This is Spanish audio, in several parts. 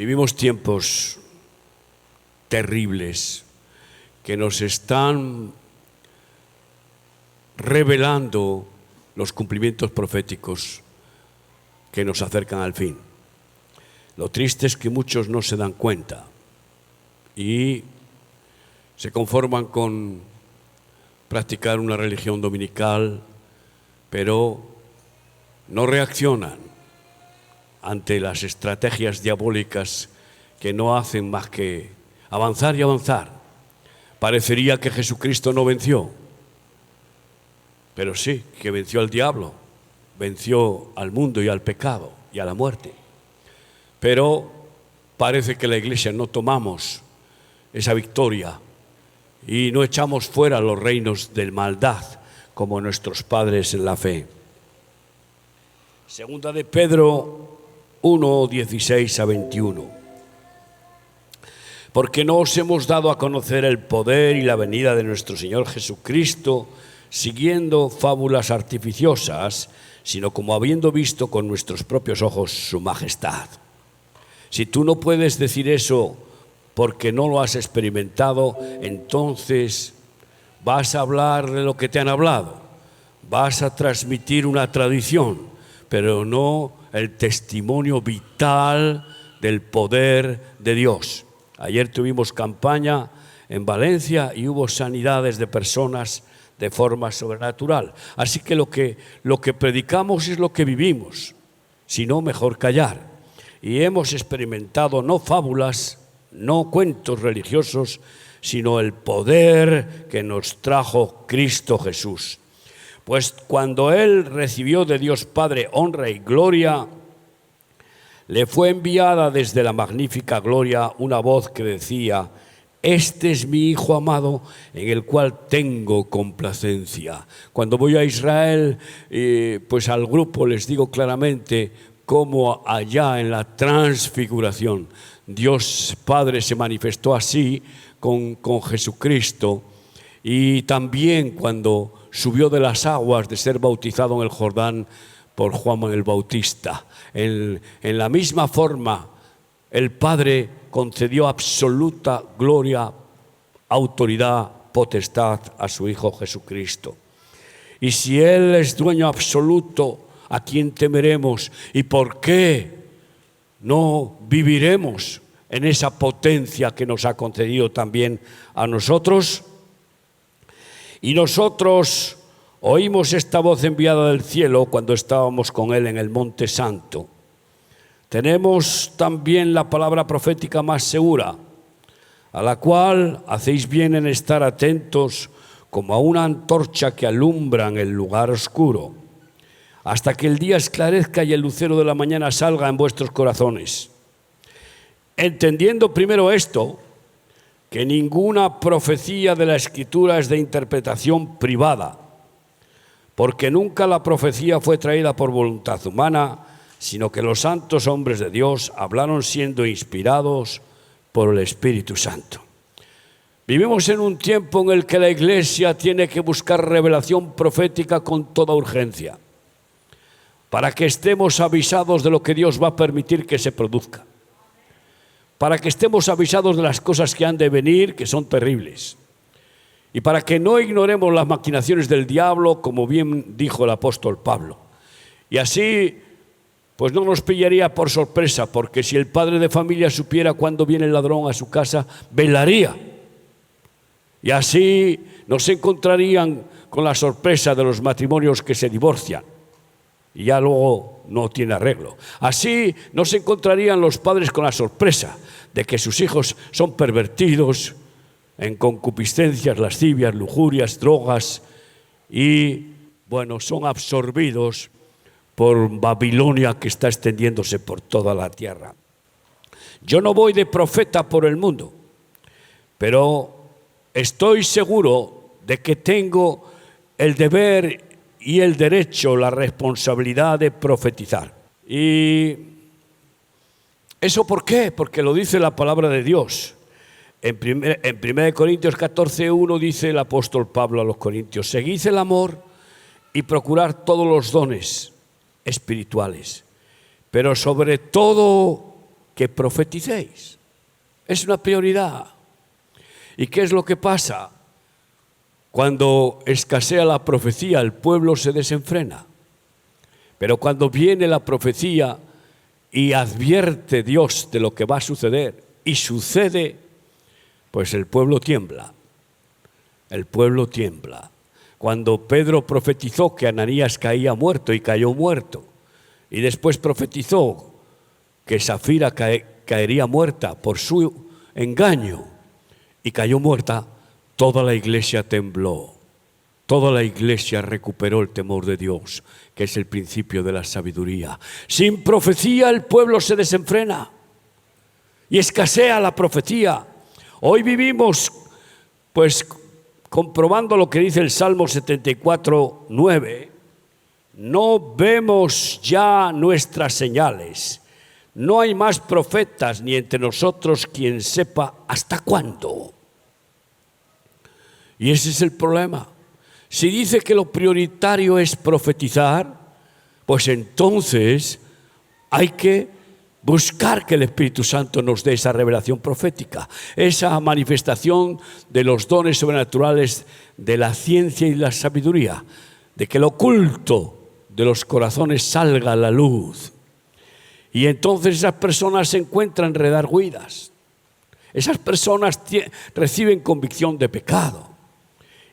Vivimos tiempos terribles que nos están revelando los cumplimientos proféticos que nos acercan al fin. Lo triste es que muchos no se dan cuenta y se conforman con practicar una religión dominical, pero no reaccionan ante las estrategias diabólicas que no hacen más que avanzar y avanzar. Parecería que Jesucristo no venció, pero sí, que venció al diablo, venció al mundo y al pecado y a la muerte. Pero parece que la Iglesia no tomamos esa victoria y no echamos fuera los reinos de maldad como nuestros padres en la fe. Segunda de Pedro 1, 16 a 21. Porque no os hemos dado a conocer el poder y la venida de nuestro Señor Jesucristo siguiendo fábulas artificiosas, sino como habiendo visto con nuestros propios ojos su majestad. Si tú no puedes decir eso porque no lo has experimentado, entonces vas a hablar de lo que te han hablado, vas a transmitir una tradición, pero no el testimonio vital del poder de Dios. Ayer tuvimos campaña en Valencia y hubo sanidades de personas de forma sobrenatural. Así que lo que predicamos es lo que vivimos, si no, mejor callar. Y hemos experimentado no fábulas, no cuentos religiosos, sino el poder que nos trajo Cristo Jesús. Pues cuando Él recibió de Dios Padre honra y gloria, le fue enviada desde la magnífica gloria una voz que decía: este es mi Hijo amado, en el cual tengo complacencia. Cuando voy a Israel, pues al grupo les digo claramente cómo allá en la transfiguración Dios Padre se manifestó así con Jesucristo, y también cuando subió de las aguas de ser bautizado en el Jordán por Juan el Bautista. En la misma forma, el Padre concedió absoluta gloria, autoridad, potestad a su Hijo Jesucristo. Y si Él es dueño absoluto, ¿a quién temeremos? ¿Y por qué no viviremos en esa potencia que nos ha concedido también a nosotros? Y nosotros oímos esta voz enviada del cielo cuando estábamos con Él en el Monte Santo. Tenemos también la palabra profética más segura, a la cual hacéis bien en estar atentos como a una antorcha que alumbra en el lugar oscuro, hasta que el día esclarezca y el lucero de la mañana salga en vuestros corazones. Entendiendo primero esto, que ninguna profecía de la Escritura es de interpretación privada, porque nunca la profecía fue traída por voluntad humana, sino que los santos hombres de Dios hablaron siendo inspirados por el Espíritu Santo. Vivimos en un tiempo en el que la Iglesia tiene que buscar revelación profética con toda urgencia, para que estemos avisados de lo que Dios va a permitir que se produzca, para que estemos avisados de las cosas que han de venir, que son terribles, y para que no ignoremos las maquinaciones del diablo, como bien dijo el apóstol Pablo. Y así, pues no nos pillaría por sorpresa, porque si el padre de familia supiera cuándo viene el ladrón a su casa, velaría. Y así no se encontrarían con la sorpresa de los matrimonios que se divorcian y ya luego no tiene arreglo. Así no se encontrarían los padres con la sorpresa de que sus hijos son pervertidos en concupiscencias, lascivias, lujurias, drogas y, bueno, son absorbidos por Babilonia que está extendiéndose por toda la tierra. Yo no voy de profeta por el mundo, pero estoy seguro de que tengo el deber y el derecho, la responsabilidad de profetizar. ¿Y eso por qué? Porque lo dice la palabra de Dios. En 1 Corintios 14:1 dice el apóstol Pablo a los corintios: seguid el amor y procurad todos los dones espirituales, pero sobre todo que profeticéis. Es una prioridad. ¿Y qué es lo que pasa? Cuando escasea la profecía, el pueblo se desenfrena. Pero cuando viene la profecía y advierte Dios de lo que va a suceder, y sucede, pues el pueblo tiembla. El pueblo tiembla. Cuando Pedro profetizó que Ananías caía muerto y cayó muerto, y después profetizó que Safira caería muerta por su engaño y cayó muerta, toda la iglesia tembló. Toda la iglesia recuperó el temor de Dios, que es el principio de la sabiduría. Sin profecía el pueblo se desenfrena y escasea la profecía. Hoy vivimos, pues, comprobando lo que dice el Salmo 74, 9, no vemos ya nuestras señales. No hay más profetas ni entre nosotros quien sepa hasta cuándo. Y ese es el problema. Si dice que lo prioritario es profetizar, pues entonces hay que buscar que el Espíritu Santo nos dé esa revelación profética, esa manifestación de los dones sobrenaturales de la ciencia y la sabiduría, de que lo oculto de los corazones salga a la luz. Y entonces esas personas se encuentran redargüidas. Esas personas reciben convicción de pecado.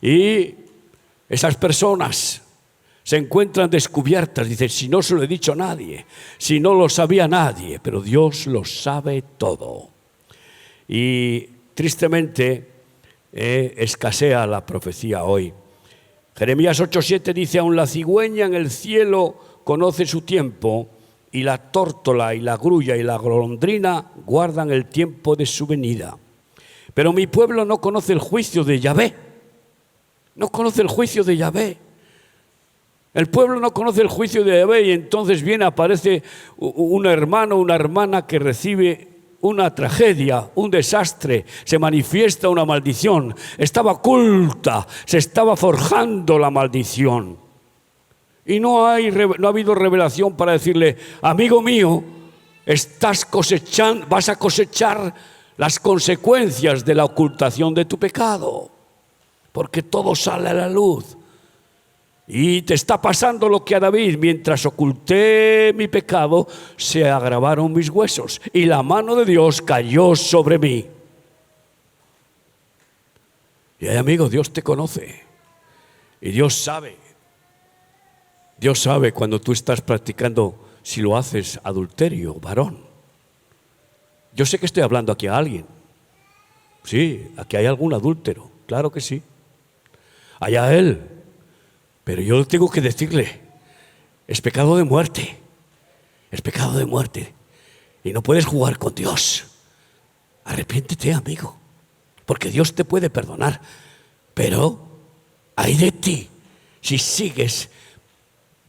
Y esas personas se encuentran descubiertas. Dicen, si no se lo he dicho a nadie, si no lo sabía nadie, pero Dios lo sabe todo. Y tristemente escasea la profecía hoy. Jeremías 8:7 dice, aún la cigüeña en el cielo conoce su tiempo, y la tórtola y la grulla y la golondrina guardan el tiempo de su venida. Pero mi pueblo no conoce el juicio de Yahvé. No conoce el juicio de Yahvé. El pueblo no conoce el juicio de Yahvé y entonces aparece un hermano, una hermana que recibe una tragedia, un desastre, se manifiesta una maldición. Estaba oculta, se estaba forjando la maldición. Y no ha habido revelación para decirle, amigo mío, vas a cosechar las consecuencias de la ocultación de tu pecado, porque todo sale a la luz. Y te está pasando lo que a David, mientras oculté mi pecado, se agravaron mis huesos y la mano de Dios cayó sobre mí. Y amigo, Dios te conoce y Dios sabe. Dios sabe cuando tú estás practicando, si lo haces, adulterio, varón. Yo sé que estoy hablando aquí a alguien. Sí, aquí hay algún adúltero, claro que sí. Allá él. Pero yo tengo que decirle, es pecado de muerte. Es pecado de muerte. Y no puedes jugar con Dios. Arrepiéntete, amigo, porque Dios te puede perdonar. Pero ay de ti si sigues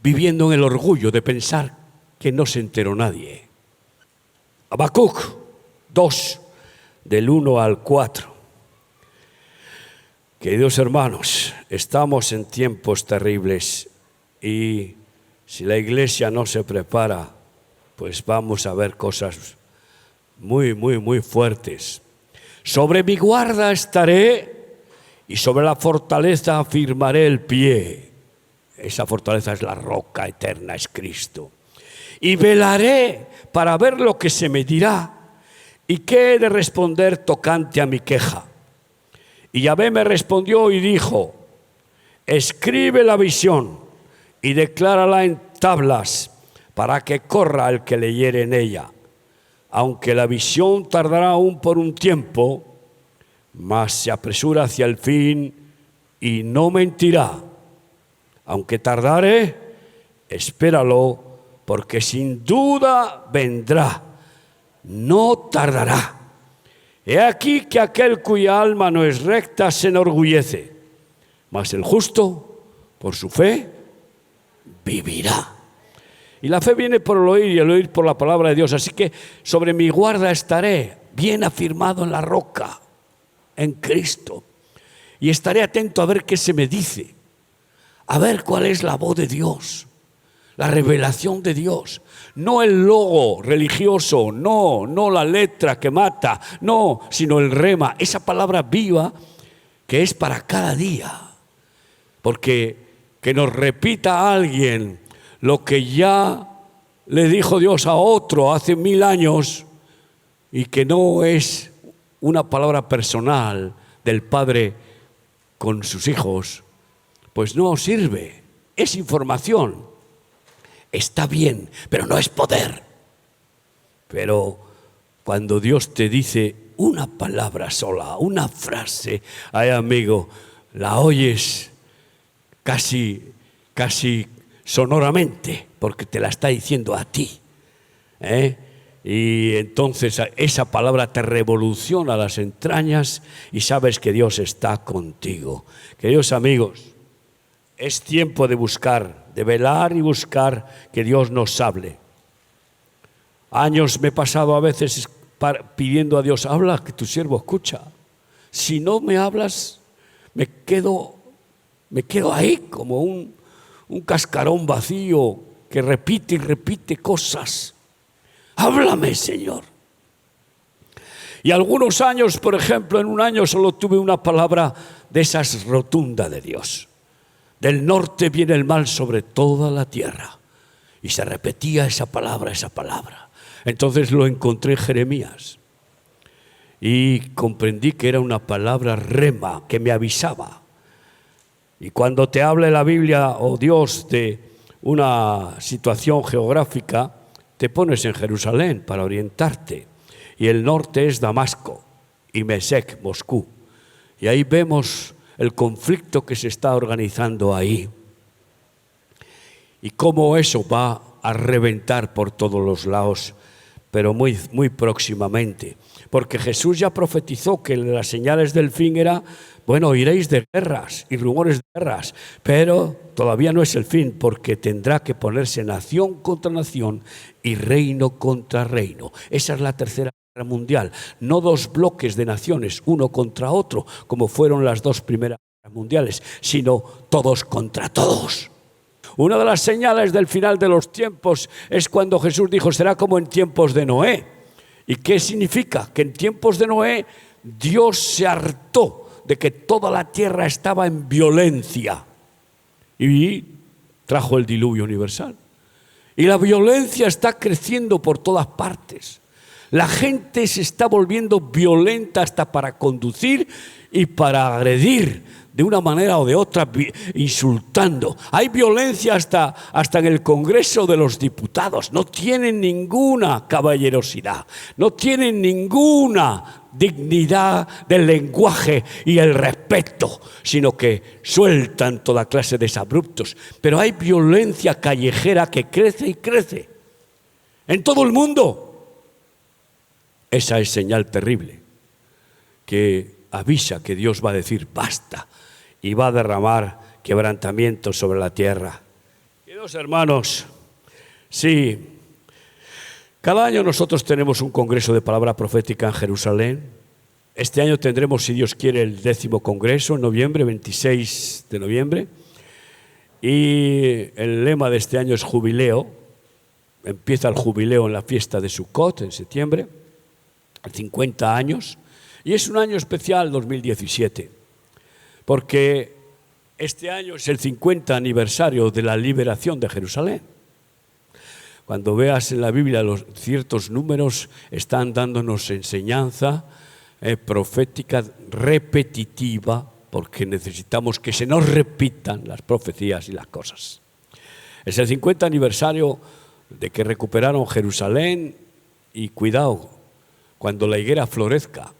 viviendo en el orgullo de pensar que no se enteró nadie. Habacuc 2, del 1 al 4. Queridos hermanos, estamos en tiempos terribles y si la iglesia no se prepara, pues vamos a ver cosas muy, muy, muy fuertes. Sobre mi guarda estaré y sobre la fortaleza afirmaré el pie. Esa fortaleza es la roca eterna, es Cristo. Y velaré para ver lo que se me dirá y qué he de responder tocante a mi queja. Y Yahvé me respondió y dijo, escribe la visión y declárala en tablas para que corra el que leyere en ella. Aunque la visión tardará aún por un tiempo, mas se apresura hacia el fin y no mentirá. Aunque tardare, espéralo, porque sin duda vendrá, no tardará. He aquí que aquel cuya alma no es recta se enorgullece, mas el justo, por su fe, vivirá. Y la fe viene por el oír y el oír por la palabra de Dios. Así que sobre mi guarda estaré, bien afirmado en la roca, en Cristo. Y estaré atento a ver qué se me dice, a ver cuál es la voz de Dios. la revelación de Dios, no el logo religioso, no la letra que mata, no, sino el rema, esa palabra viva que es para cada día. Porque que nos repita alguien lo que ya le dijo Dios a otro hace 1000 años y que no es una palabra personal del Padre con sus hijos, pues no sirve, es información. Está bien, pero no es poder. Pero cuando Dios te dice una palabra sola, una frase, ay amigo, la oyes casi sonoramente, porque te la está diciendo a ti, Y entonces esa palabra te revoluciona las entrañas y sabes que Dios está contigo. Queridos amigos, es tiempo de buscar, de velar y buscar que Dios nos hable. Años me he pasado a veces pidiendo a Dios, habla, que tu siervo escucha. Si no me hablas, me quedo ahí como un cascarón vacío que repite y repite cosas. Háblame, Señor. Y algunos años, por ejemplo, en un año solo tuve una palabra de esas rotunda de Dios. Del norte viene el mal sobre toda la tierra. Y se repetía esa palabra. Entonces lo encontré en Jeremías. Y comprendí que era una palabra rema, que me avisaba. Y cuando te hable la Biblia o Dios de una situación geográfica, te pones en Jerusalén para orientarte. Y el norte es Damasco y Mesec, Moscú. Y ahí vemos el conflicto que se está organizando ahí. Y cómo eso va a reventar por todos los lados, pero muy, muy próximamente. Porque Jesús ya profetizó que las señales del fin era, bueno, oiréis de guerras y rumores de guerras, pero todavía no es el fin, porque tendrá que ponerse nación contra nación y reino contra reino. Esa es la tercera guerra mundial, no dos bloques de naciones, uno contra otro, como fueron las dos primeras guerras mundiales, sino todos contra todos. Una de las señales del final de los tiempos es cuando Jesús dijo, será como en tiempos de Noé. ¿Y qué significa? Que en tiempos de Noé Dios se hartó de que toda la tierra estaba en violencia y trajo el diluvio universal. Y la violencia está creciendo por todas partes. La gente se está volviendo violenta hasta para conducir y para agredir de una manera o de otra, insultando. Hay violencia hasta en el Congreso de los Diputados. No tienen ninguna caballerosidad, no tienen ninguna dignidad del lenguaje y el respeto, sino que sueltan toda clase de desabruptos. Pero hay violencia callejera que crece y crece en todo el mundo. Esa es señal terrible que avisa que Dios va a decir basta y va a derramar quebrantamiento sobre la tierra. Queridos hermanos, sí, cada año nosotros tenemos un congreso de palabra profética en Jerusalén. Este año tendremos, si Dios quiere, el 10º congreso en noviembre, 26 de noviembre. Y el lema de este año es jubileo. Empieza el jubileo en la fiesta de Sukkot en septiembre, 50 años. Y es un año especial, 2017, porque este año es el 50 aniversario de la liberación de Jerusalén. Cuando veas en la Biblia los ciertos números, están dándonos enseñanza profética repetitiva, porque necesitamos que se nos repitan las profecías y las cosas. Es el 50 aniversario de que recuperaron Jerusalén y cuidado, cuando la higuera florezca.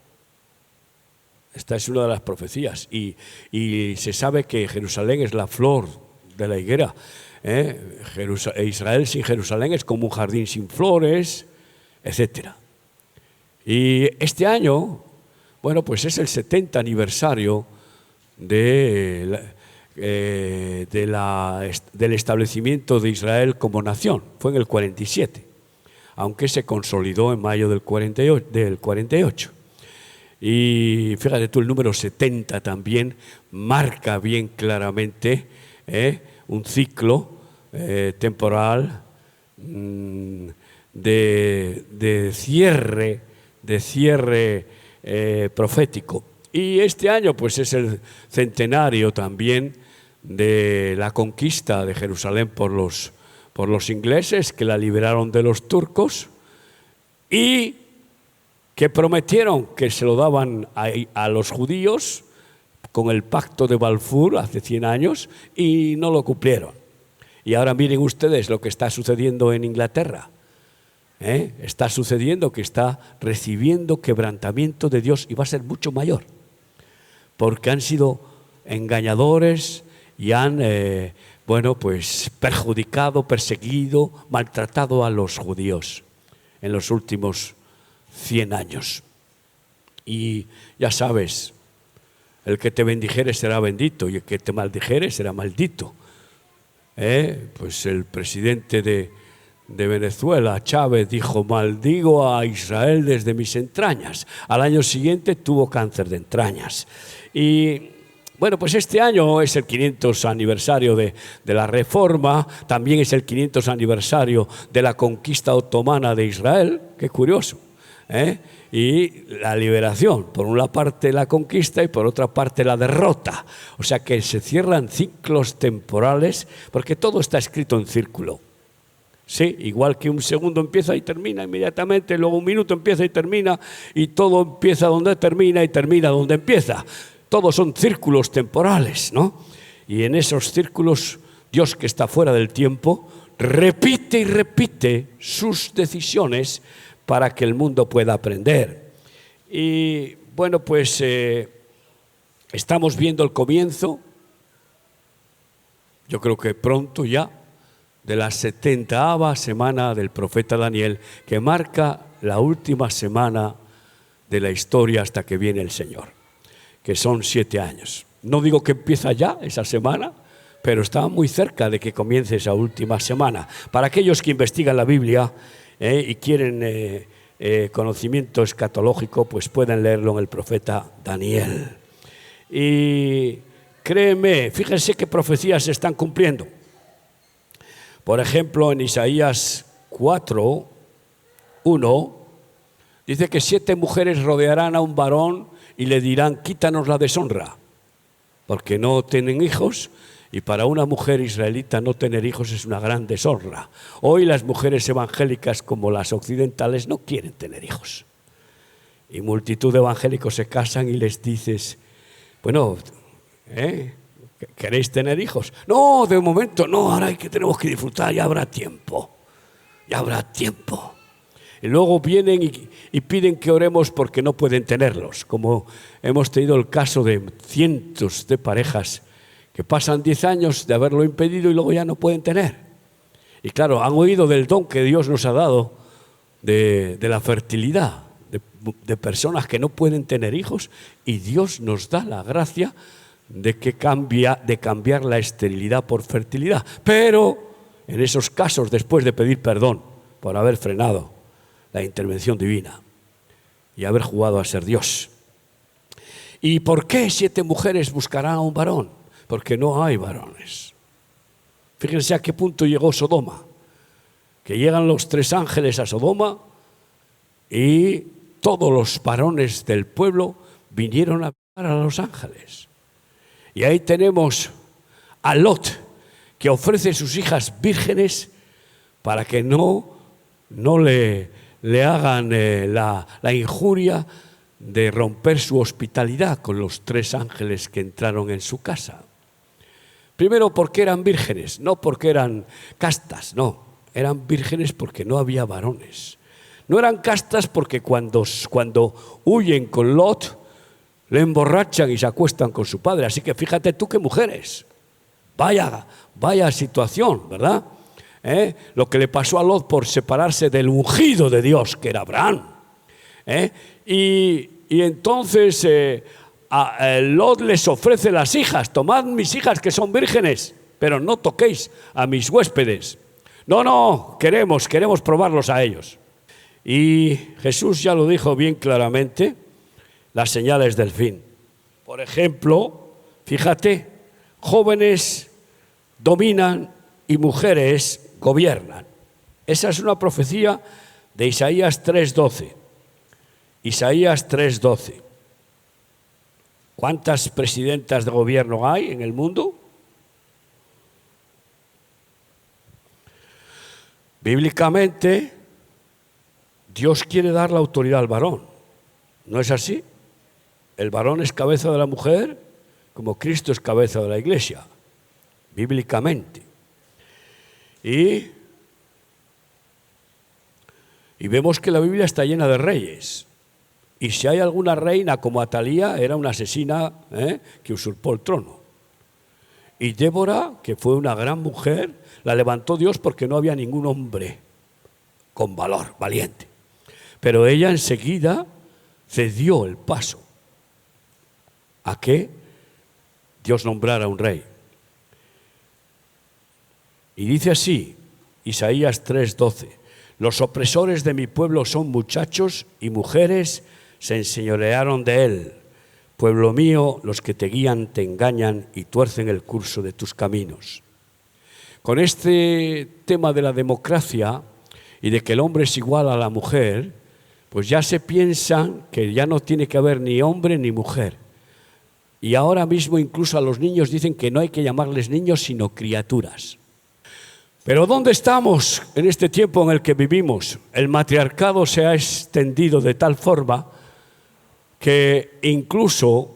Esta es una de las profecías y se sabe que Jerusalén es la flor de la higuera. Israel sin Jerusalén es como un jardín sin flores, etc. Y este año, bueno, pues es el 70 aniversario del establecimiento de Israel como nación. Fue en el 47, aunque se consolidó en mayo del 48. Y fíjate tú, el número 70 también marca bien claramente un ciclo temporal de cierre profético. Y este año pues es el centenario también de la conquista de Jerusalén por los ingleses, que la liberaron de los turcos y que prometieron que se lo daban a los judíos con el pacto de Balfour hace 100 años y no lo cumplieron. Y ahora miren ustedes lo que está sucediendo en Inglaterra. Está sucediendo que está recibiendo quebrantamiento de Dios y va a ser mucho mayor, porque han sido engañadores y han perjudicado, perseguido, maltratado a los judíos en los últimos 100 años. Y ya sabes, el que te bendijere será bendito y el que te maldijere será maldito. Pues el presidente de Venezuela, Chávez, dijo: maldigo a Israel desde mis entrañas. Al año siguiente tuvo cáncer de entrañas. Y bueno, pues este año es el 500 aniversario de la Reforma, también es el 500 aniversario de la conquista otomana de Israel. Qué curioso, y la liberación, por una parte la conquista y por otra parte la derrota. O sea que se cierran ciclos temporales, porque todo está escrito en círculo. Sí, igual que un segundo empieza y termina inmediatamente, luego un minuto empieza y termina, y todo empieza donde termina y termina donde empieza. Todos son círculos temporales, ¿no? Y en esos círculos, Dios, que está fuera del tiempo, repite y repite sus decisiones para que el mundo pueda aprender. Y bueno, pues estamos viendo el comienzo, yo creo que pronto ya, de la 70ª semana del profeta Daniel, que marca la última semana de la historia hasta que viene el Señor, que son 7 años. No digo que empieza ya esa semana, pero está muy cerca de que comience esa última semana. Para aquellos que investigan la Biblia y quieren conocimiento escatológico, pues pueden leerlo en el profeta Daniel. Y créeme, fíjense qué profecías se están cumpliendo. Por ejemplo, en Isaías 4:1 dice que 7 mujeres rodearán a un varón y le dirán: quítanos la deshonra, porque no tienen hijos, y para una mujer israelita no tener hijos es una gran deshonra. Hoy las mujeres evangélicas, como las occidentales, no quieren tener hijos. Y multitud de evangélicos se casan y les dices: bueno, ¿queréis tener hijos? No, de momento no, ahora tenemos que disfrutar, ya habrá tiempo. Ya habrá tiempo. Y luego vienen y piden que oremos porque no pueden tenerlos, como hemos tenido el caso de cientos de parejas que pasan 10 años de haberlo impedido y luego ya no pueden tener. Y claro, han oído del don que Dios nos ha dado de la fertilidad, de personas que no pueden tener hijos, y Dios nos da la gracia de cambiar la esterilidad por fertilidad. Pero en esos casos, después de pedir perdón por haber frenado la intervención divina y haber jugado a ser Dios. ¿Y por qué 7 mujeres buscarán a un varón? Porque no hay varones. Fíjense a qué punto llegó Sodoma, que llegan los 3 ángeles a Sodoma y todos los varones del pueblo vinieron a ver a los ángeles. Y ahí tenemos a Lot, que ofrece sus hijas vírgenes para que no le hagan la injuria de romper su hospitalidad con los 3 ángeles que entraron en su casa. Primero, porque eran vírgenes, no porque eran castas, no. Eran vírgenes porque no había varones. No eran castas porque cuando huyen con Lot, le emborrachan y se acuestan con su padre. Así que fíjate tú qué mujeres. Vaya situación, ¿verdad? Lo que le pasó a Lot por separarse del ungido de Dios, que era Abraham. Y entonces a Lot les ofrece las hijas: tomad mis hijas que son vírgenes, pero no toquéis a mis huéspedes. No, queremos probarlos a ellos. Y Jesús ya lo dijo bien claramente: las señales del fin. Por ejemplo, fíjate, jóvenes dominan y mujeres gobiernan. Esa es una profecía de Isaías 3:12. Isaías 3:12. ¿Cuántas presidentas de gobierno hay en el mundo? Bíblicamente, Dios quiere dar la autoridad al varón. ¿No es así? El varón es cabeza de la mujer, como Cristo es cabeza de la iglesia, bíblicamente. Y vemos que la Biblia está llena de reyes. Y si hay alguna reina como Atalía, era una asesina que usurpó el trono. Y Débora, que fue una gran mujer, la levantó Dios porque no había ningún hombre con valor, valiente. Pero ella enseguida cedió el paso a que Dios nombrara un rey. Y dice así, Isaías 3:12, los opresores de mi pueblo son muchachos y mujeres se enseñorearon de él. Pueblo mío, los que te guían te engañan y tuercen el curso de tus caminos. Con este tema de la democracia y de que el hombre es igual a la mujer, pues ya se piensa que ya no tiene que haber ni hombre ni mujer. Y ahora mismo incluso a los niños dicen que no hay que llamarles niños sino criaturas. Pero ¿dónde estamos en este tiempo en el que vivimos? El matriarcado se ha extendido de tal forma que incluso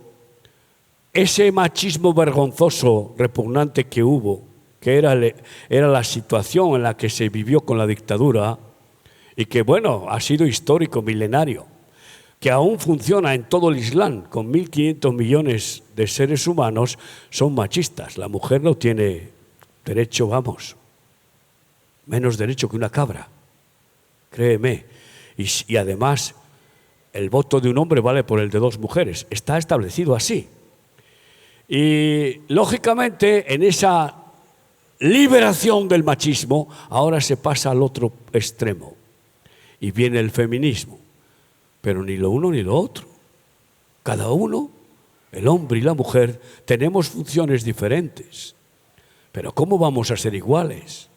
ese machismo vergonzoso, repugnante que hubo, que era la situación en la que se vivió con la dictadura y que, bueno, ha sido histórico, milenario, que aún funciona en todo el Islam, con 1.500 millones de seres humanos, son machistas. La mujer no tiene derecho, vamos, menos derecho que una cabra, créeme. Y además, el voto de un hombre vale por el de dos mujeres. Está establecido así. Y, lógicamente, en esa liberación del machismo, ahora se pasa al otro extremo. Y viene el feminismo. Pero ni lo uno ni lo otro. Cada uno, el hombre y la mujer, tenemos funciones diferentes. Pero ¿cómo vamos a ser iguales?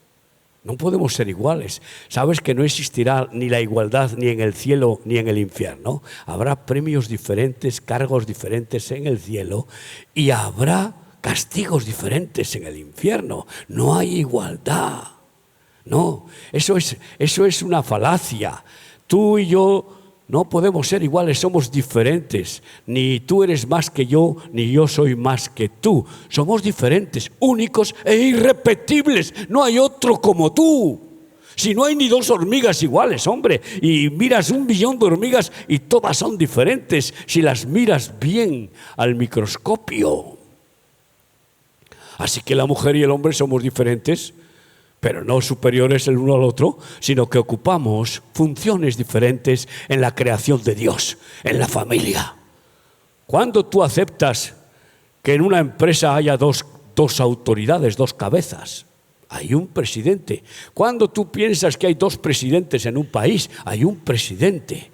No podemos ser iguales. Sabes que no existirá ni la igualdad ni en el cielo ni en el infierno. Habrá premios diferentes, cargos diferentes en el cielo y habrá castigos diferentes en el infierno. No hay igualdad. No, eso es una falacia. Tú y yo no podemos ser iguales, somos diferentes. Ni tú eres más que yo, ni yo soy más que tú. Somos diferentes, únicos e irrepetibles. No hay otro como tú. Si no hay ni dos hormigas iguales, hombre, y miras 1 billón de hormigas y todas son diferentes si las miras bien al microscopio. Así que la mujer y el hombre somos diferentes, pero no superiores el uno al otro, sino que ocupamos funciones diferentes en la creación de Dios, en la familia. ¿Cuándo tú aceptas que en una empresa haya dos autoridades, dos cabezas? Hay un presidente. ¿Cuándo tú piensas que hay dos presidentes en un país? Hay un presidente.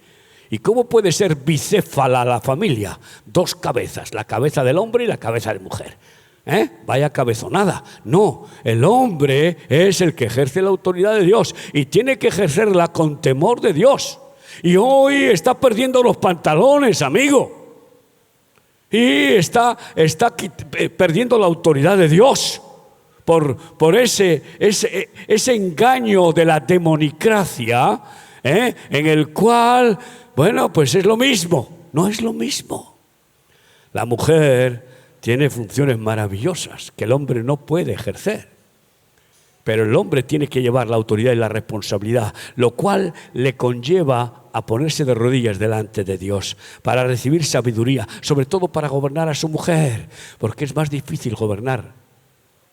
¿Y cómo puede ser bicéfala la familia? Dos cabezas, la cabeza del hombre y la cabeza de la mujer. Vaya cabezonada. No, el hombre es el que ejerce la autoridad de Dios y tiene que ejercerla con temor de Dios. Y hoy está perdiendo los pantalones, amigo. Y está perdiendo la autoridad de Dios por ese engaño de la demonicracia, en el cual, bueno, pues es lo mismo. No es lo mismo. La mujer tiene funciones maravillosas que el hombre no puede ejercer. Pero el hombre tiene que llevar la autoridad y la responsabilidad, lo cual le conlleva a ponerse de rodillas delante de Dios para recibir sabiduría, sobre todo para gobernar a su mujer, porque es más difícil gobernar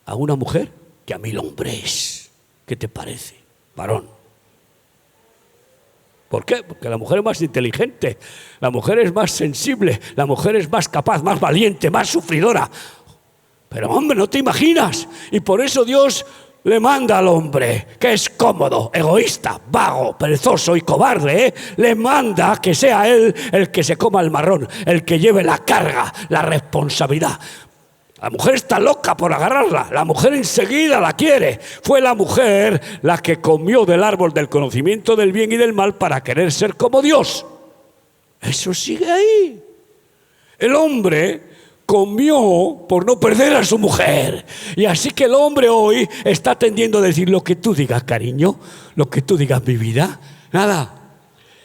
a una mujer que a 1000 hombres. ¿Qué te parece, varón? ¿Por qué? Porque la mujer es más inteligente, la mujer es más sensible, la mujer es más capaz, más valiente, más sufridora. Pero hombre, no te imaginas. Y por eso Dios le manda al hombre, que es cómodo, egoísta, vago, perezoso y cobarde, le manda que sea él el que se coma el marrón, el que lleve la carga, la responsabilidad. La mujer está loca por agarrarla. La mujer enseguida la quiere. Fue la mujer la que comió del árbol del conocimiento del bien y del mal para querer ser como Dios. Eso sigue ahí. El hombre comió por no perder a su mujer. Y así que el hombre hoy está tendiendo a decir: lo que tú digas, cariño, lo que tú digas, mi vida, nada.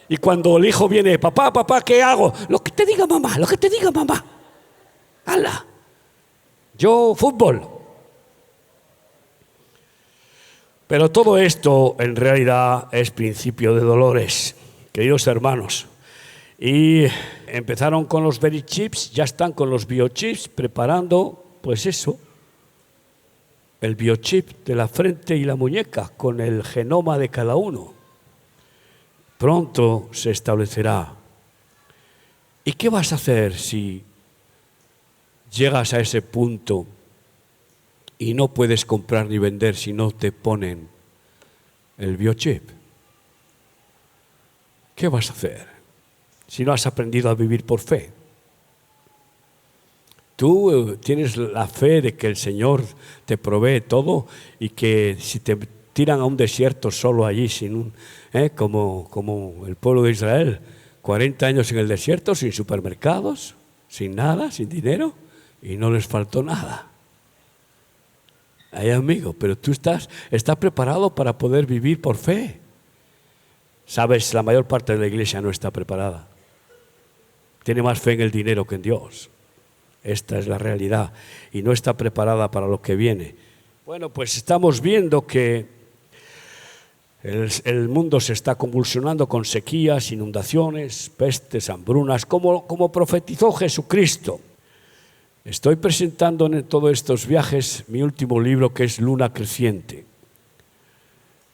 Y cuando el hijo viene: papá, papá, ¿qué hago? Lo que te diga mamá, lo que te diga mamá. ¡Hala! Yo, fútbol. Pero todo esto en realidad es principio de dolores, queridos hermanos. Y empezaron con los Very Chips, ya están con los biochips preparando, pues eso, el biochip de la frente y la muñeca con el genoma de cada uno. Pronto se establecerá. ¿Y qué vas a hacer si llegas a ese punto y no puedes comprar ni vender si no te ponen el biochip? ¿Qué vas a hacer si no has aprendido a vivir por fe? Tú tienes la fe de que el Señor te provee todo y que si te tiran a un desierto solo allí, sin como el pueblo de Israel, 40 años en el desierto, sin supermercados, sin nada, sin dinero, y no les faltó nada. Ay, amigo, pero tú estás preparado para poder vivir por fe. Sabes, la mayor parte de la iglesia no está preparada. Tiene más fe en el dinero que en Dios. Esta es la realidad. Y no está preparada para lo que viene. Bueno, pues estamos viendo que el mundo se está convulsionando con sequías, inundaciones, pestes, hambrunas, como profetizó Jesucristo. Estoy presentando en todos estos viajes mi último libro, que es Luna Creciente.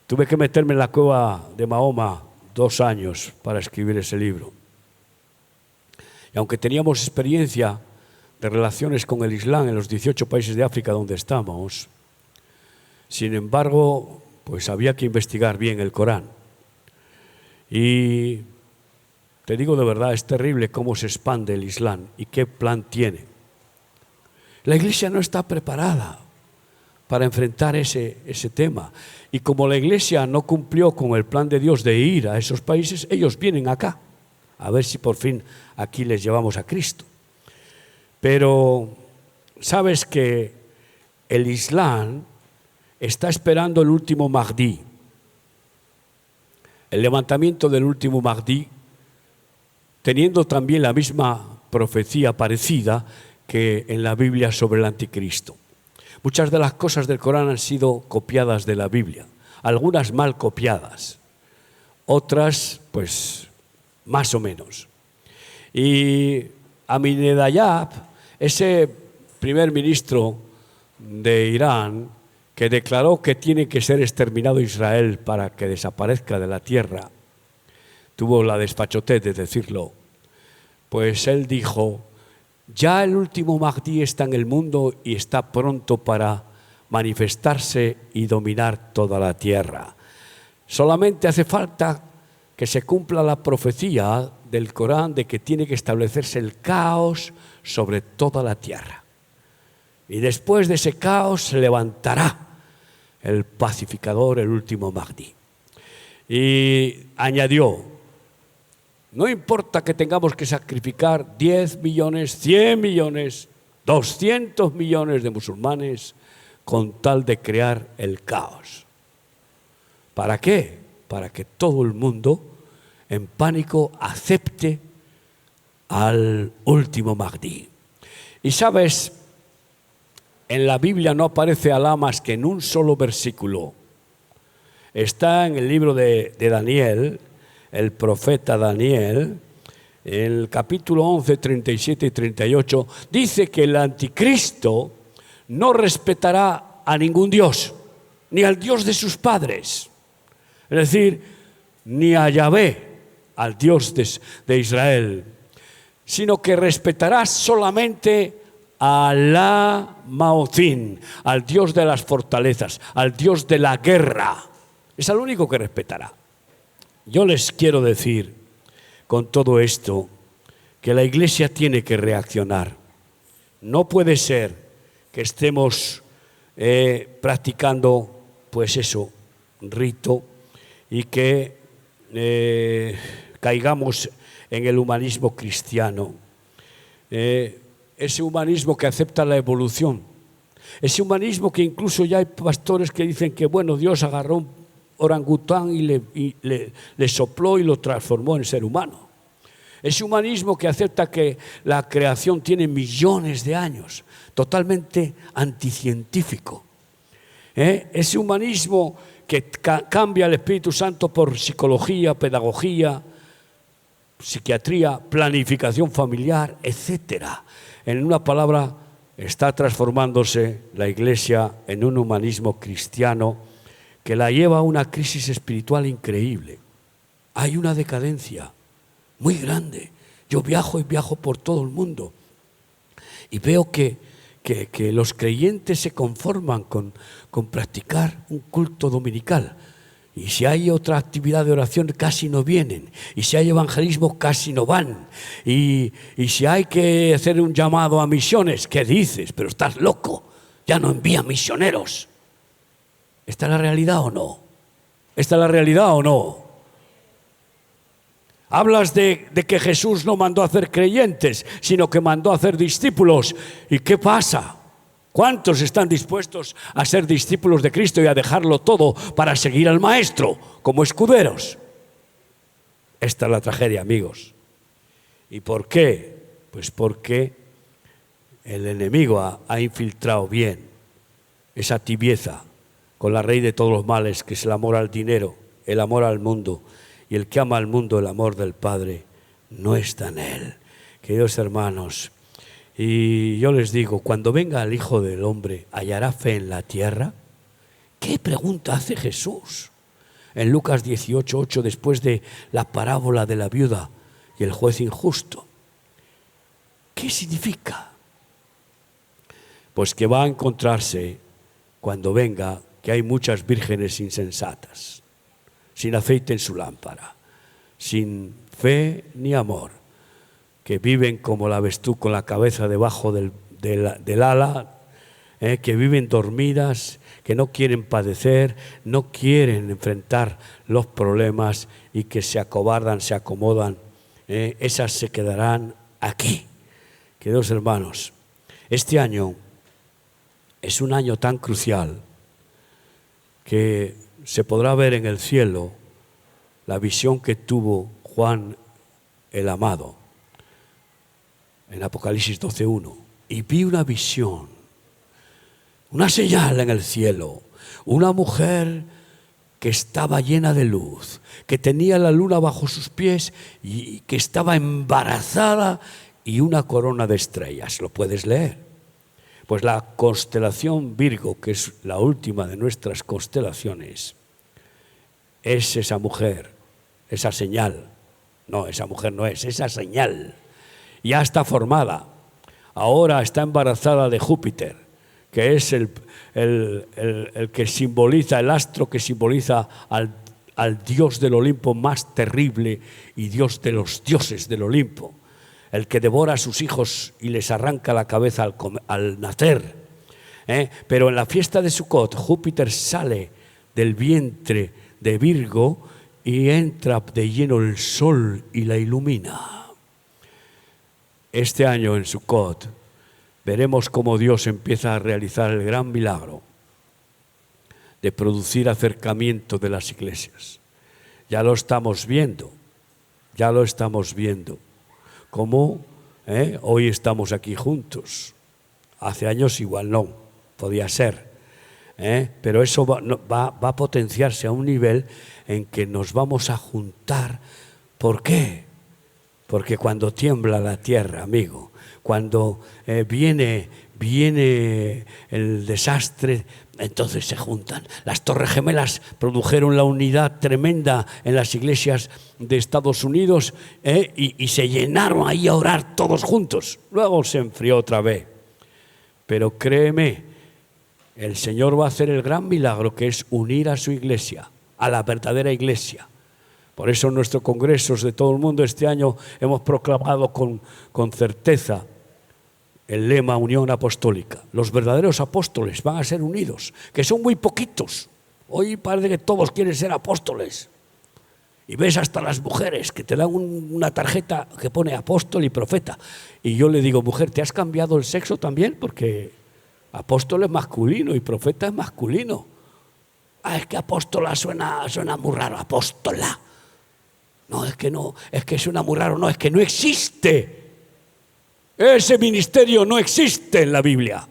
Tuve que meterme en la cueva de Mahoma 2 años para escribir ese libro. Y aunque teníamos experiencia de relaciones con el Islam en los 18 países de África donde estamos, sin embargo, pues había que investigar bien el Corán. Y te digo de verdad, es terrible cómo se expande el Islam y qué plan tiene. La iglesia no está preparada para enfrentar ese tema. Y como la iglesia no cumplió con el plan de Dios de ir a esos países, ellos vienen acá, a ver si por fin aquí les llevamos a Cristo. Pero sabes que el Islam está esperando el último Mahdi, el levantamiento del último Mahdi, teniendo también la misma profecía parecida que en la Biblia sobre el anticristo. Muchas de las cosas del Corán han sido copiadas de la Biblia, algunas mal copiadas, otras pues más o menos. Y Ahmadinejad, ese primer ministro de Irán que declaró que tiene que ser exterminado Israel para que desaparezca de la tierra, tuvo la desfachatez de decirlo, pues él dijo: ya el último Mahdi está en el mundo y está pronto para manifestarse y dominar toda la tierra. Solamente hace falta que se cumpla la profecía del Corán de que tiene que establecerse el caos sobre toda la tierra. Y después de ese caos se levantará el pacificador, el último Mahdi. Y añadió: no importa que tengamos que sacrificar 10 millones, 100 millones, 200 millones de musulmanes con tal de crear el caos. ¿Para qué? Para que todo el mundo en pánico acepte al último Mahdi. Y sabes, en la Biblia no aparece Alá más que en un solo versículo. Está en el libro de Daniel, el profeta Daniel, en el capítulo 11, 37 y 38, dice que el anticristo no respetará a ningún Dios, ni al Dios de sus padres, es decir, ni a Yahvé, al Dios de Israel, sino que respetará solamente a Alá Maotzin, al Dios de las fortalezas, al Dios de la guerra. Es el único que respetará. Yo les quiero decir con todo esto que la iglesia tiene que reaccionar. No puede ser que estemos practicando, pues eso, rito, y que caigamos en el humanismo cristiano. Ese humanismo que acepta la evolución. Ese humanismo que incluso ya hay pastores que dicen que, bueno, Dios agarró un orangután y le sopló y lo transformó en ser humano. Ese humanismo que acepta que la creación tiene millones de años, totalmente anticientífico. Ese humanismo que cambia el Espíritu Santo por psicología, pedagogía, psiquiatría, planificación familiar, etcétera. En una palabra, está transformándose la Iglesia en un humanismo cristiano que la lleva a una crisis espiritual increíble. Hay una decadencia muy grande. Yo viajo y viajo por todo el mundo y veo que los creyentes se conforman con practicar un culto dominical. Y si hay otra actividad de oración casi no vienen, y si hay evangelismo casi no van, y si hay que hacer un llamado a misiones, ¿qué dices? Pero estás loco, ya no envía misioneros. ¿Esta es la realidad o no? ¿Esta es la realidad o no? Hablas de que Jesús no mandó a hacer creyentes, sino que mandó a hacer discípulos. ¿Y qué pasa? ¿Cuántos están dispuestos a ser discípulos de Cristo y a dejarlo todo para seguir al Maestro como escuderos? Esta es la tragedia, amigos. ¿Y por qué? Pues porque el enemigo ha infiltrado bien esa tibieza con la raíz de todos los males, que es el amor al dinero, el amor al mundo. Y el que ama al mundo, el amor del Padre, no está en él. Queridos hermanos, y yo les digo, cuando venga el Hijo del Hombre, ¿hallará fe en la tierra? ¿Qué pregunta hace Jesús? En Lucas 18:8, después de la parábola de la viuda y el juez injusto. ¿Qué significa? Pues que va a encontrarse, cuando venga, que hay muchas vírgenes insensatas, sin aceite en su lámpara, sin fe ni amor, que viven como la avestruz con la cabeza debajo del ala, que viven dormidas, que no quieren padecer, no quieren enfrentar los problemas y que se acobardan, se acomodan. Esas se quedarán aquí. Queridos hermanos, este año es un año tan crucial que se podrá ver en el cielo la visión que tuvo Juan el Amado en Apocalipsis 12:1. Y vi una visión, una señal en el cielo, una mujer que estaba llena de luz, que tenía la luna bajo sus pies y que estaba embarazada y una corona de estrellas. ¿Lo puedes leer? Pues la constelación Virgo, que es la última de nuestras constelaciones, es esa mujer, esa señal. No, esa mujer no es, esa señal. Ya está formada. Ahora está embarazada de Júpiter, que es el que simboliza, el astro que simboliza al dios del Olimpo más terrible y dios de los dioses del Olimpo. El que devora a sus hijos y les arranca la cabeza al nacer. Pero en la fiesta de Sukkot, Júpiter sale del vientre de Virgo y entra de lleno el sol y la ilumina. Este año en Sukkot veremos cómo Dios empieza a realizar el gran milagro de producir acercamiento de las iglesias. Ya lo estamos viendo, Como hoy estamos aquí juntos. Hace años igual no, podía ser. Pero eso va a potenciarse a un nivel en que nos vamos a juntar. ¿Por qué? Porque cuando tiembla la tierra, amigo, cuando viene el desastre, entonces se juntan. Las Torres Gemelas produjeron la unidad tremenda en las iglesias de Estados Unidos y se llenaron ahí a orar todos juntos. Luego se enfrió otra vez. Pero créeme, el Señor va a hacer el gran milagro que es unir a su iglesia, a la verdadera iglesia. Por eso en nuestros congresos de todo el mundo este año hemos proclamado con certeza el lema Unión Apostólica. Los verdaderos apóstoles van a ser unidos, que son muy poquitos. Hoy parece que todos quieren ser apóstoles. Y ves hasta las mujeres que te dan una tarjeta que pone apóstol y profeta. Y yo le digo, mujer, ¿te has cambiado el sexo también? Porque apóstol es masculino y profeta es masculino. Ah, es que apóstola suena muy raro, apóstola. No, es que suena muy raro, no, es que no existe. Ese ministerio no existe en la Biblia.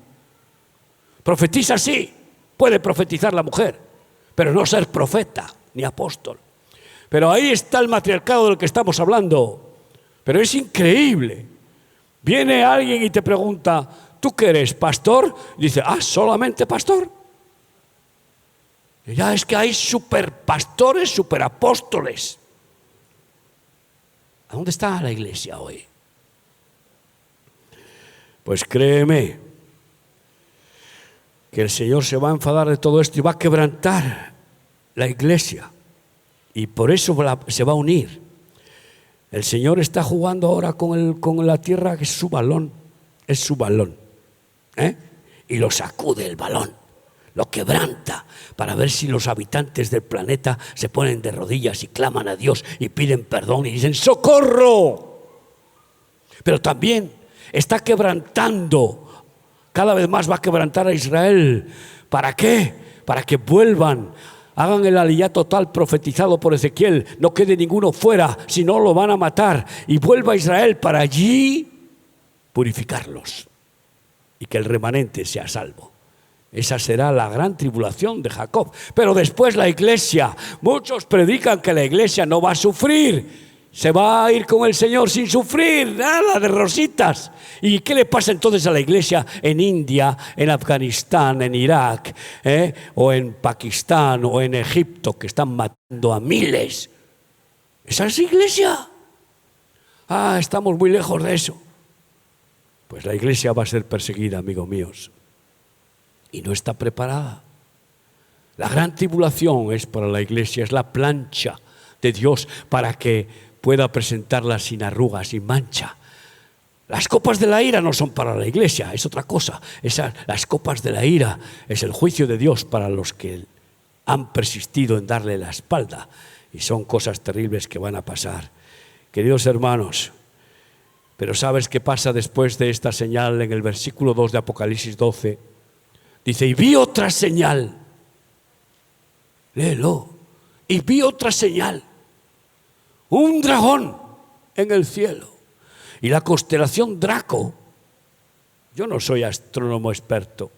Profetiza sí, puede profetizar la mujer, pero no ser profeta ni apóstol. Pero ahí está el matriarcado del que estamos hablando. Pero es increíble. Viene alguien y te pregunta, ¿tú qué eres, pastor? Y dice, ¿solamente pastor? Y ya es que hay superpastores, superapóstoles. ¿A dónde está la iglesia hoy? Pues créeme que el Señor se va a enfadar de todo esto y va a quebrantar la iglesia. Y por eso se va a unir. El Señor está jugando ahora con la tierra, que es su balón. Es su balón. Y lo sacude el balón. Lo quebranta para ver si los habitantes del planeta se ponen de rodillas y claman a Dios y piden perdón y dicen ¡socorro! Pero también está quebrantando, cada vez más va a quebrantar a Israel. ¿Para qué? Para que vuelvan, hagan el aliyá total profetizado por Ezequiel, no quede ninguno fuera, si no lo van a matar, y vuelva a Israel para allí purificarlos y que el remanente sea salvo. Esa será la gran tribulación de Jacob. Pero después la iglesia, muchos predican que la iglesia no va a sufrir, se va a ir con el Señor sin sufrir, nada de rositas. ¿Y qué le pasa entonces a la iglesia en India, en Afganistán, en Irak, o en Pakistán o en Egipto, que están matando a miles? ¿Esa es iglesia? Estamos muy lejos de eso. Pues la iglesia va a ser perseguida, amigos míos, y no está preparada. La gran tribulación es para la iglesia, es la plancha de Dios para que pueda presentarla sin arrugas, sin mancha. Las copas de la ira no son para la iglesia, es otra cosa. Las copas de la ira es el juicio de Dios para los que han persistido en darle la espalda, y son cosas terribles que van a pasar. Queridos hermanos, pero ¿sabes qué pasa después de esta señal? En el versículo 2 de Apocalipsis 12 dice, y vi otra señal. Léelo. Y vi otra señal. Un dragón en el cielo. Y la constelación Draco. Yo no soy astrónomo experto,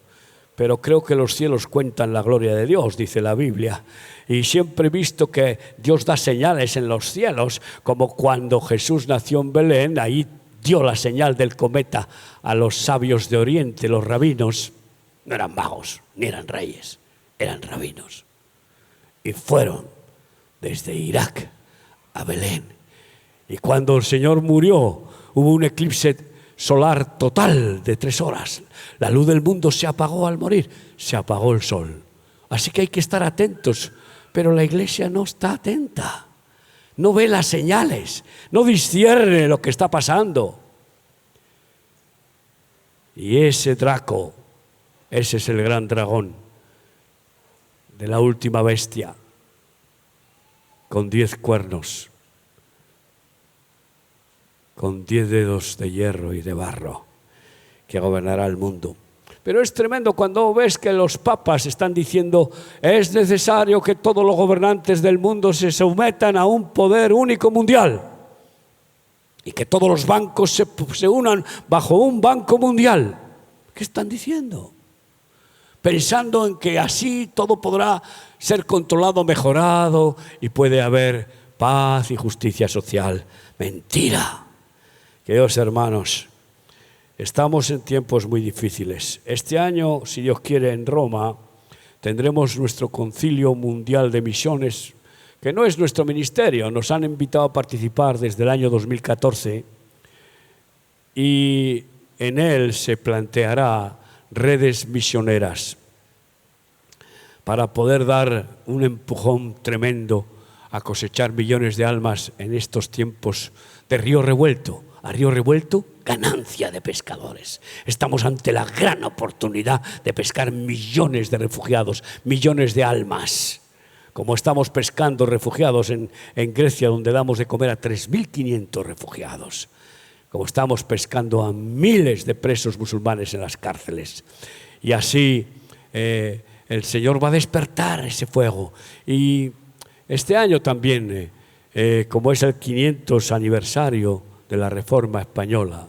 pero creo que los cielos cuentan la gloria de Dios, dice la Biblia. Y siempre he visto que Dios da señales en los cielos, como cuando Jesús nació en Belén, ahí dio la señal del cometa a los sabios de Oriente, los rabinos. No eran magos, ni eran reyes, eran rabinos. Y fueron desde Irak a Belén. Y cuando el Señor murió, hubo un eclipse solar total de 3 horas. La luz del mundo se apagó al morir, se apagó el sol. Así que hay que estar atentos, pero la iglesia no está atenta. No ve las señales, no discierne lo que está pasando. Y ese Draco, ese es el gran dragón de la última bestia, con 10 cuernos, con 10 dedos de hierro y de barro, que gobernará el mundo. Pero es tremendo cuando ves que los papas están diciendo, es necesario que todos los gobernantes del mundo se sometan a un poder único mundial y que todos los bancos se unan bajo un banco mundial. ¿Qué están diciendo? Pensando en que así todo podrá ser controlado, mejorado, y puede haber paz y justicia social. Mentira. Queridos hermanos, estamos en tiempos muy difíciles. Este año, si Dios quiere, en Roma, tendremos nuestro Concilio Mundial de Misiones, que no es nuestro ministerio, nos han invitado a participar desde el año 2014, y en él se planteará redes misioneras para poder dar un empujón tremendo a cosechar millones de almas en estos tiempos de río revuelto. a río revuelto, ganancia de pescadores. Estamos ante la gran oportunidad de pescar millones de refugiados, millones de almas. Como estamos pescando refugiados en Grecia, donde damos de comer a 3.500 refugiados. Como estamos pescando a miles de presos musulmanes en las cárceles. Y así el Señor va a despertar ese fuego. Y este año también, como es el 500 aniversario de la Reforma Española,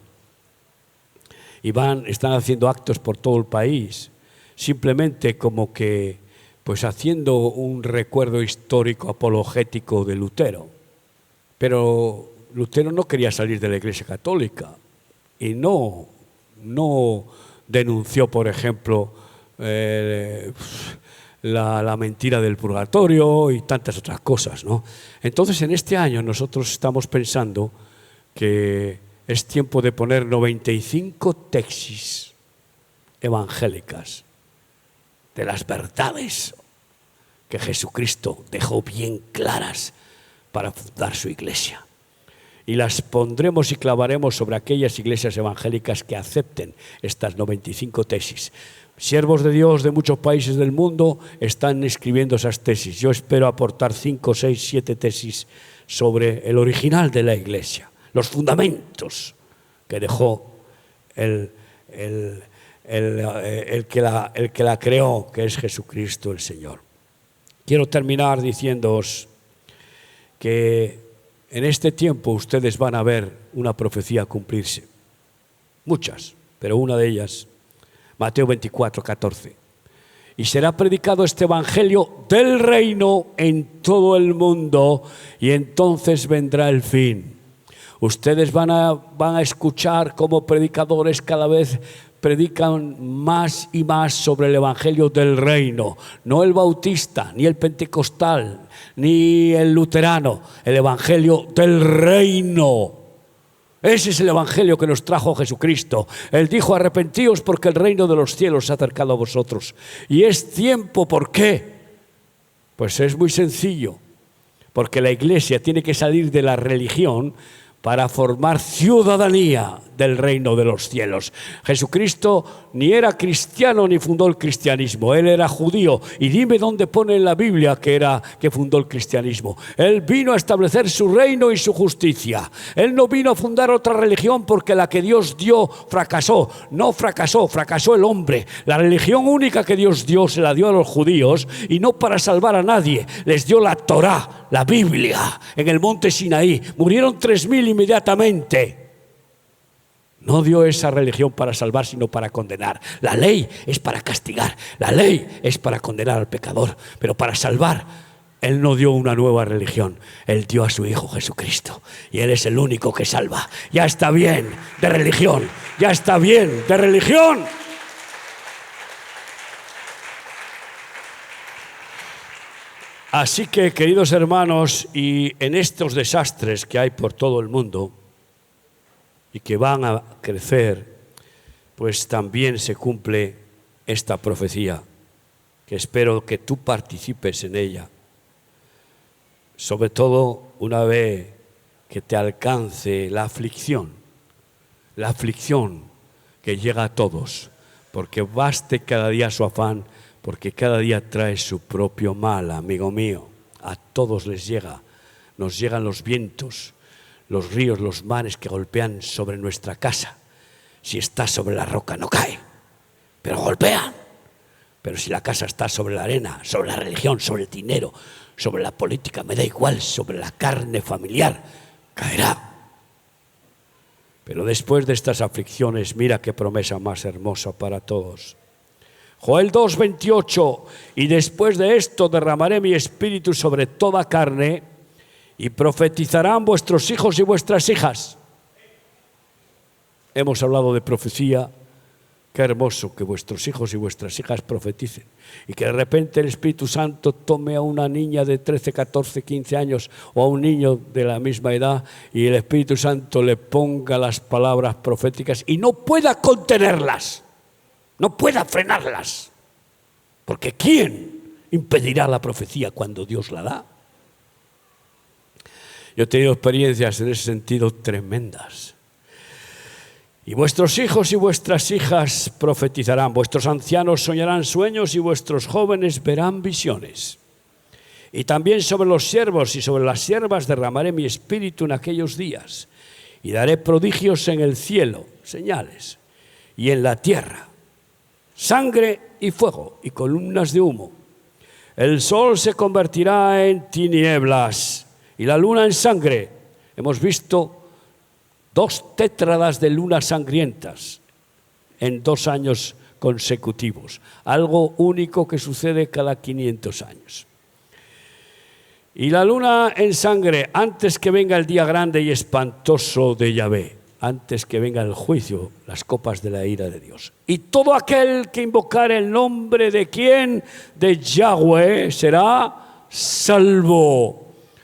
y están haciendo actos por todo el país, simplemente como que, pues haciendo un recuerdo histórico apologético de Lutero. Pero Lutero no quería salir de la Iglesia Católica y no denunció, por ejemplo, la mentira del purgatorio y tantas otras cosas, ¿no? Entonces, en este año nosotros estamos pensando que es tiempo de poner 95 tesis evangélicas de las verdades que Jesucristo dejó bien claras para fundar su iglesia. Y las pondremos y clavaremos sobre aquellas iglesias evangélicas que acepten estas 95 tesis. Siervos de Dios de muchos países del mundo están escribiendo esas tesis. Yo espero aportar 5, 6, 7 tesis sobre el original de la iglesia, los fundamentos que dejó el que la creó, que es Jesucristo el Señor. Quiero terminar diciéndoos que en este tiempo ustedes van a ver una profecía cumplirse. Muchas, pero una de ellas, Mateo 24, 14. Y será predicado este evangelio del reino en todo el mundo y entonces vendrá el fin. Ustedes van a escuchar cómo predicadores cada vez predican más y más sobre el evangelio del reino. No el bautista, ni el pentecostal, ni el luterano. El evangelio del reino. Ese es el evangelio que nos trajo Jesucristo. Él dijo: arrepentíos porque el reino de los cielos se ha acercado a vosotros. Y es tiempo, ¿por qué? Pues es muy sencillo. Porque la iglesia tiene que salir de la religión para formar ciudadanía del reino de los cielos. Jesucristo ni era cristiano ni fundó el cristianismo. Él era judío. Y dime dónde pone en la Biblia que fundó el cristianismo. Él vino a establecer su reino y su justicia. Él no vino a fundar otra religión porque la que Dios dio fracasó. No fracasó, fracasó el hombre. La religión única que Dios dio se la dio a los judíos, y no para salvar a nadie. Les dio la Torá, la Biblia, en el monte Sinaí. Murieron 3.000 inmediatamente. No dio esa religión para salvar, sino para condenar. La ley es para castigar, la ley es para condenar al pecador, pero para salvar, Él no dio una nueva religión. Él dio a su Hijo Jesucristo, y Él es el único que salva. Ya está bien de religión, ya está bien de religión. Así que, queridos hermanos, y en estos desastres que hay por todo el mundo y que van a crecer, pues también se cumple esta profecía, que espero que tú participes en ella. Sobre todo una vez que te alcance la aflicción que llega a todos, porque baste cada día su afán, porque cada día trae su propio mal, amigo mío. A todos les llega, nos llegan los vientos, los ríos, los mares que golpean sobre nuestra casa. Si está sobre la roca no cae, pero golpean. Pero si la casa está sobre la arena, sobre la religión, sobre el dinero, sobre la política, me da igual, sobre la carne familiar, caerá. Pero después de estas aflicciones, mira qué promesa más hermosa para todos. Joel 2:28, y después de esto derramaré mi espíritu sobre toda carne, y profetizarán vuestros hijos y vuestras hijas. Hemos hablado de profecía. Qué hermoso que vuestros hijos y vuestras hijas profeticen, y que de repente el Espíritu Santo tome a una niña de 13, 14, 15 años o a un niño de la misma edad, y el Espíritu Santo le ponga las palabras proféticas y no pueda contenerlas, no pueda frenarlas, porque ¿quién impedirá la profecía cuando Dios la da? Yo he tenido experiencias en ese sentido tremendas. Y vuestros hijos y vuestras hijas profetizarán, vuestros ancianos soñarán sueños y vuestros jóvenes verán visiones. Y también sobre los siervos y sobre las siervas derramaré mi espíritu en aquellos días, y daré prodigios en el cielo, señales, y en la tierra, sangre y fuego y columnas de humo. El sol se convertirá en tinieblas y la luna en sangre. Hemos visto 2 tétradas de lunas sangrientas en 2 años consecutivos, algo único que sucede cada 500 años. Y la luna en sangre antes que venga el día grande y espantoso de Yahvé, antes que venga el juicio, las copas de la ira de Dios. Y todo aquel que invocare el nombre de ¿quién? De Yahweh será salvo.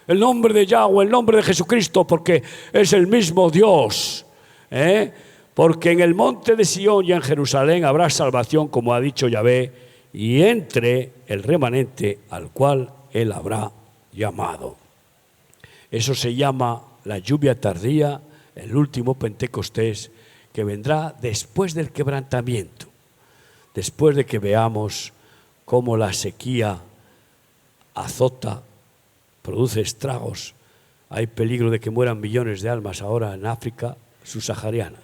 El nombre de Yahweh, el nombre de Jesucristo, porque es el mismo Dios. Porque en el monte de Sión y en Jerusalén habrá salvación, como ha dicho Yahvé, y entre el remanente al cual él habrá llamado. Eso se llama la lluvia tardía, el último Pentecostés, que vendrá después del quebrantamiento, después de que veamos cómo la sequía azota, produce estragos. Hay peligro de que mueran millones de almas ahora en África subsahariana.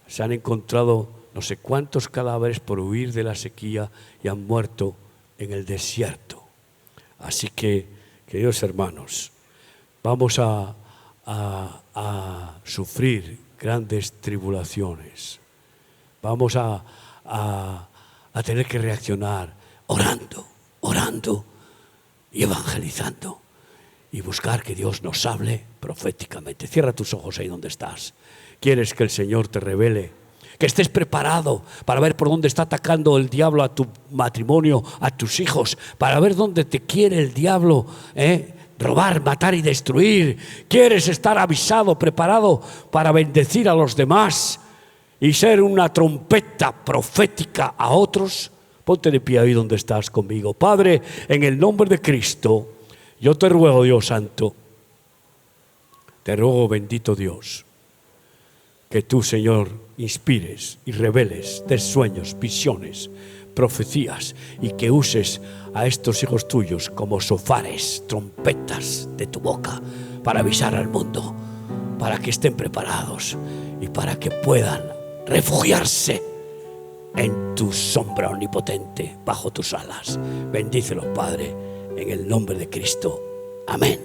Se han encontrado no sé cuántos cadáveres por huir de la sequía y han muerto en el desierto. Así que, queridos hermanos, vamos a sufrir grandes tribulaciones. Vamos a tener que reaccionar orando y evangelizando y buscar que Dios nos hable proféticamente. Cierra tus ojos ahí donde estás. ¿Quieres que el Señor te revele? Que estés preparado para ver por dónde está atacando el diablo a tu matrimonio, a tus hijos, para ver dónde te quiere el diablo, robar, matar y destruir. ¿Quieres estar avisado, preparado para bendecir a los demás y ser una trompeta profética a otros? Ponte de pie ahí donde estás conmigo. Padre, en el nombre de Cristo, yo te ruego, Dios Santo, te ruego, bendito Dios, que tú, Señor, inspires y reveles, des sueños, visiones, profecías, y que uses a estos hijos tuyos como sofares, trompetas de tu boca para avisar al mundo, para que estén preparados y para que puedan refugiarse en tu sombra omnipotente, bajo tus alas. Bendícelos, Padre, en el nombre de Cristo. Amén.